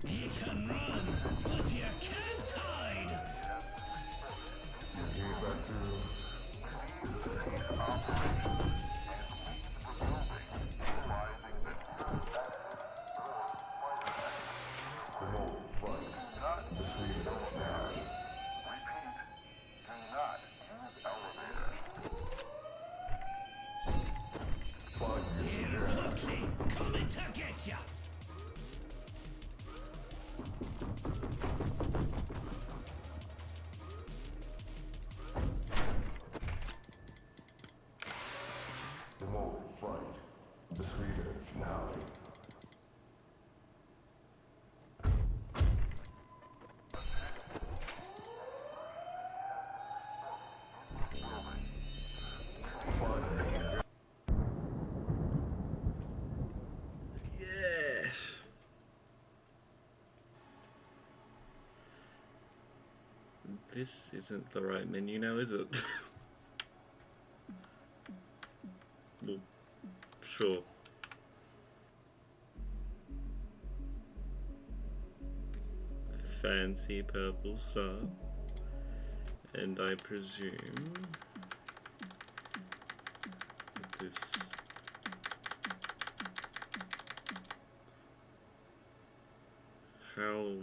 You can run, but you can't hide! Here's Foxy, coming to get ya! Yeah. This isn't the right menu now, is it? Well, sure. Fancy purple star. And I presume this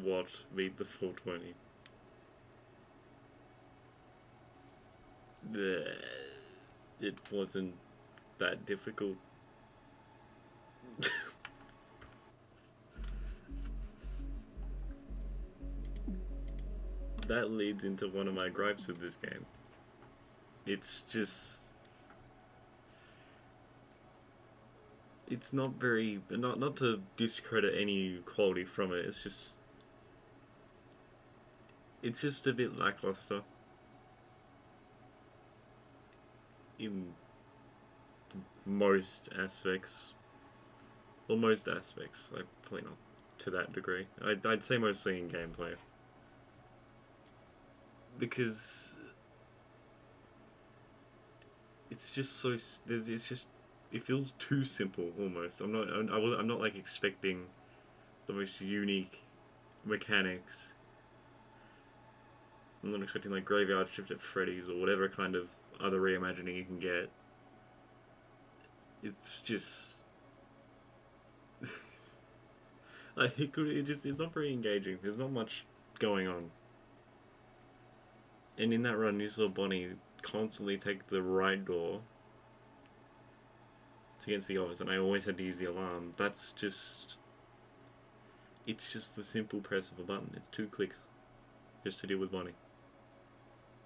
what beat the 420. It wasn't that difficult. That leads into one of my gripes with this game. It's just... It's not very... Not to discredit any quality from it, it's just a bit lackluster. In most aspects. Well, most aspects. Like, probably not to that degree. I'd say mostly in gameplay. Because it's just so... It's just... It feels too simple, almost. I'm not like expecting the most unique mechanics. I'm not expecting like graveyard shift at Freddy's or whatever kind of other reimagining you can get. It's just... like, it's not very engaging. There's not much going on. And in that run, you saw Bonnie constantly take the right door. It's against the odds, and I always had to use the alarm. That's just... It's just the simple press of a button. It's 2 clicks just to deal with Bonnie.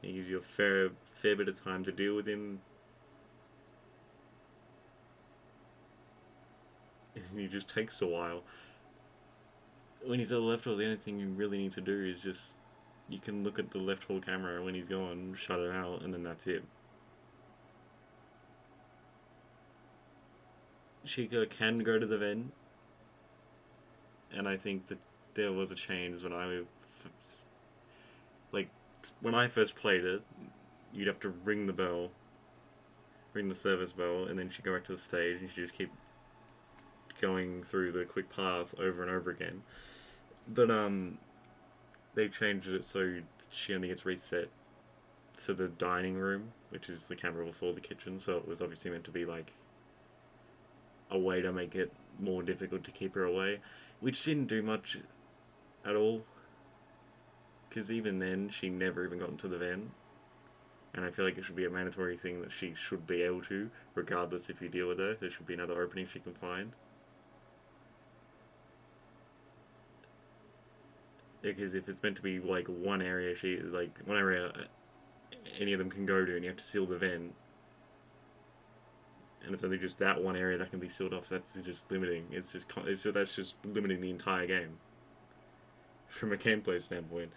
It gives you a fair bit of time to deal with him. It just takes a while. When he's at the left hold, the only thing you really need to do is just... You can look at the left hold camera when he's gone, shut it out, and then that's it. Chica can go to the vent, and I think that there was a change when like, when I first played it, you'd have to ring the service bell, and then she'd go back to the stage, and she'd just keep going through the quick path over and over again. But they changed it so she only gets reset to the dining room, which is the camera before the kitchen. So it was obviously meant to be like a way to make it more difficult to keep her away, which didn't do much at all. Because even then, she never even got into the van. And I feel like it should be a mandatory thing that she should be able to, regardless if you deal with her. There should be another opening she can find. Because if it's meant to be like one area, any of them can go to, and you have to seal the vent, and it's only just that one area that can be sealed off. That's just limiting. That's just limiting the entire game from a gameplay standpoint.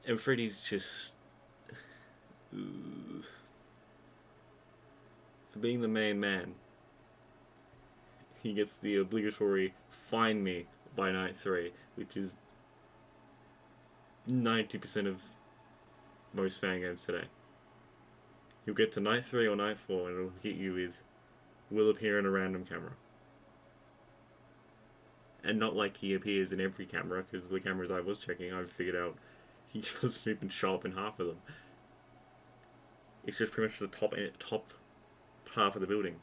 And Freddy's just for being the main man, he gets the obligatory "find me" by night 3, which is 90% of most fan games today. You'll get to night 3 or night 4 and it'll hit you with "will appear in a random camera." And not like he appears in every camera, because the cameras I was checking, I've figured out he doesn't even show up in half of them. It's just pretty much the top half of the building,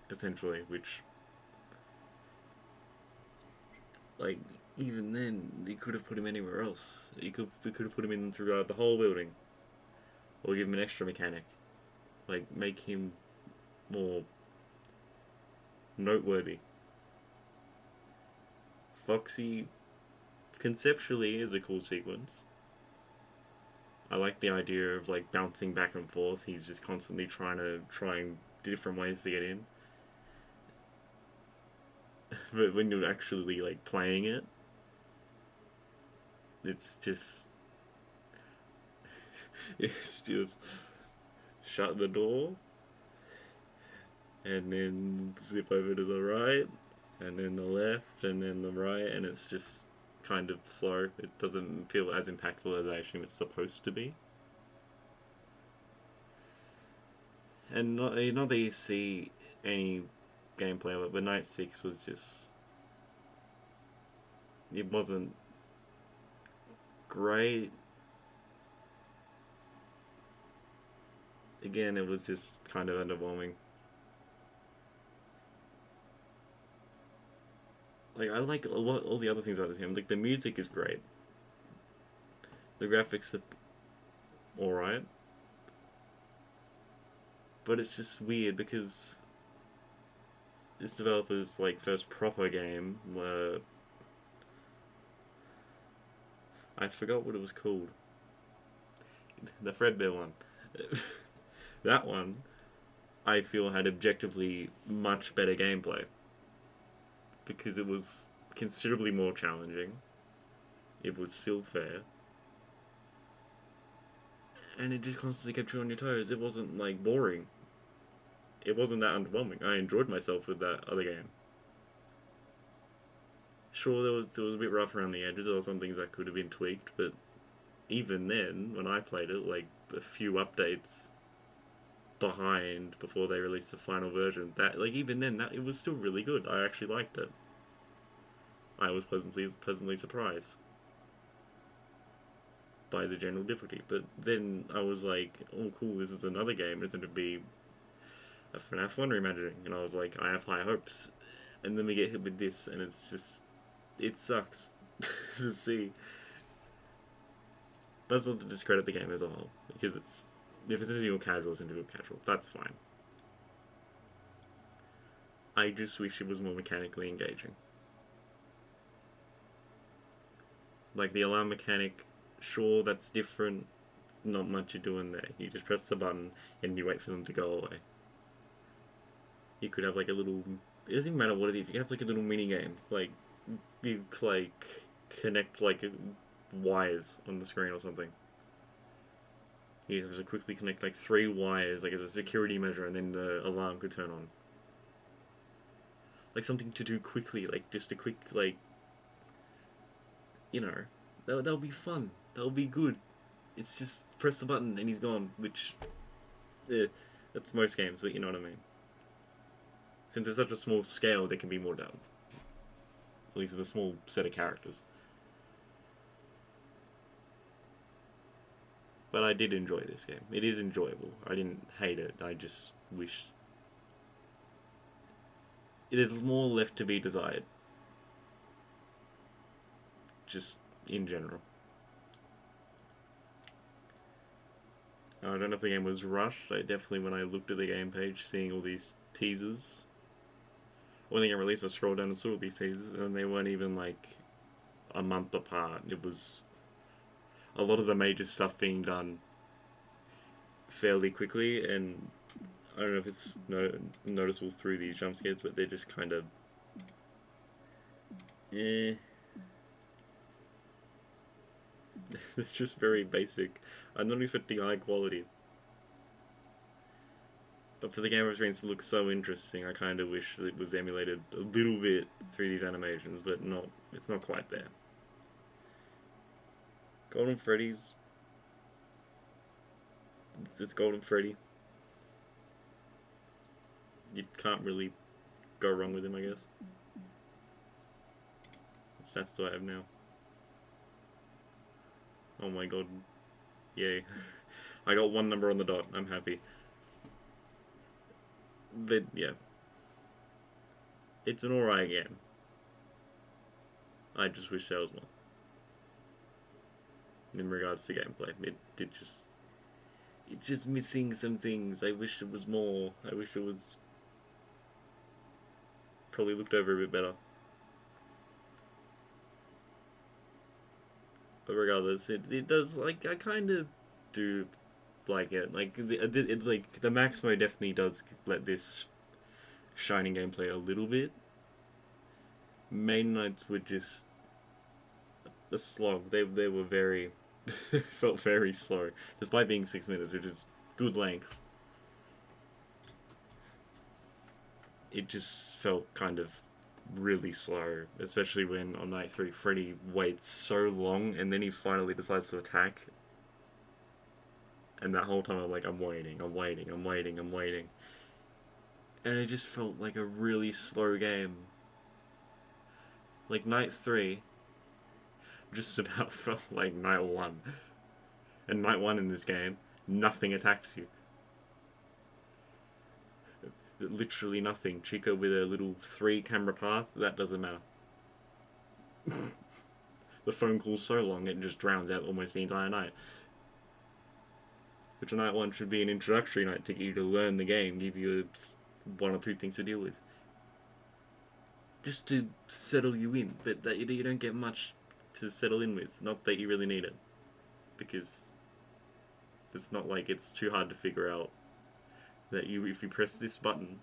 essentially, which, like, even then, you could have put him anywhere else. We could have put him in throughout the whole building. Or give him an extra mechanic. Like, make him more noteworthy. Foxy, conceptually, is a cool sequence. I like the idea of, like, bouncing back and forth. He's just constantly trying different ways to get in. But when you're actually, like, playing it, it's just shut the door, and then zip over to the right, and then the left, and then the right, and it's just kind of slow. It doesn't feel as impactful as I assume it's supposed to be. And not that you see any gameplay of it, but Night 6 was just... it wasn't great. Again, it was just kind of underwhelming. Like, I like all the other things about this game. Like, the music is great. The graphics are alright. But it's just weird because this developer's, like, first proper game, I forgot what it was called. The Fredbear one. That one, I feel, had objectively much better gameplay. Because it was considerably more challenging. It was still fair. And it just constantly kept you on your toes. It wasn't, like, boring. It wasn't that underwhelming. I enjoyed myself with that other game. Sure, it was a bit rough around the edges. There were some things that could have been tweaked, but even then, when I played it, like, a few updates behind before they released the final version, that, like, even then, that it was still really good. I actually liked it. I was pleasantly surprised by the general difficulty. But then I was like, oh cool, this is another game. It's going to be a FNAF 1 reimagining, and I was like, I have high hopes. And then we get hit with this, and it's just, it sucks to see. That's not to discredit the game as a whole, because it's, if it's individual casual, it's individual casual. That's fine. I just wish it was more mechanically engaging. Like, the alarm mechanic, sure, that's different. Not much you're doing there. You just press the button and you wait for them to go away. You could have, like, a little... it doesn't even matter what it is. You can have, like, a little mini game. Like, you, like, connect, like, wires on the screen or something. You have to quickly connect, like, 3 wires, like, as a security measure, and then the alarm could turn on. Like, something to do quickly, like, just a quick, like... you know, that'll be fun. That'll be good. It's just press the button and he's gone, which, that's most games, but you know what I mean. Since it's such a small scale, there can be more done. At least with a small set of characters. But I did enjoy this game. It is enjoyable. I didn't hate it. I just wish there's more left to be desired. Just in general. I don't know if the game was rushed. I definitely, when I looked at the game page, seeing all these teasers. When the game released, I scrolled down and saw all these teasers, and they weren't even like a month apart. It was a lot of the major stuff being done fairly quickly, and I don't know if it's noticeable through these jump scares, but they're just kind of it's just very basic. I'm not expecting high quality, but for the game experience to look so interesting, I kind of wish it was emulated a little bit through these animations, but not. It's not quite there. Golden Freddy's. It's Golden Freddy. You can't really go wrong with him, I guess. That's what I have now. Oh my god. Yay. I got one number on the dot. I'm happy. But, yeah. It's an alright game. I just wish there was more. In regards to gameplay. It's just missing some things. I wish it was more. I wish it was probably looked over a bit better. But regardless, it does, like, I kind of do like it. Like, like, the max mode definitely does let this shining gameplay a little bit. Main nights were just a slog. They were very, they felt very slow, despite being 6 minutes, which is good length. It just felt kind of really slow, especially when on night 3 Freddy waits so long and then he finally decides to attack. And that whole time I'm like, I'm waiting. And it just felt like a really slow game. Like night 3 just about felt like night 1. And night 1 in this game, nothing attacks you. Literally nothing. Chica with a little 3 camera path, that doesn't matter. The phone call's so long it just drowns out almost the entire night. Which night 1 should be an introductory night to get you to learn the game, give you 1 or 2 things to deal with. Just to settle you in, but that you don't get much to settle in with. Not that you really need it. Because it's not like it's too hard to figure out that if you press this button,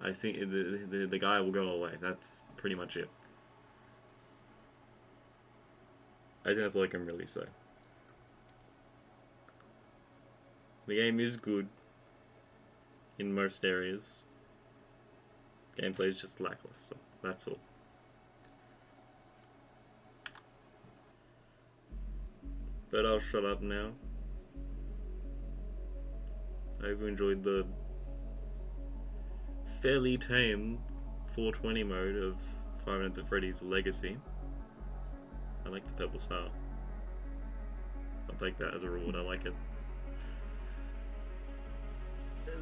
I think the guy will go away. That's pretty much it. I think that's all I can really say. The game is good in most areas. Gameplay is just lackluster. That's all. But I'll shut up now. I hope you enjoyed the fairly tame 420 mode of Five Nights at Freddy's Legacy. I like the purple star. I'll take that as a reward, I like it.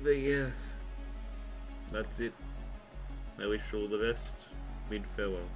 But yeah, that's it. I wish you all the best. Bid farewell.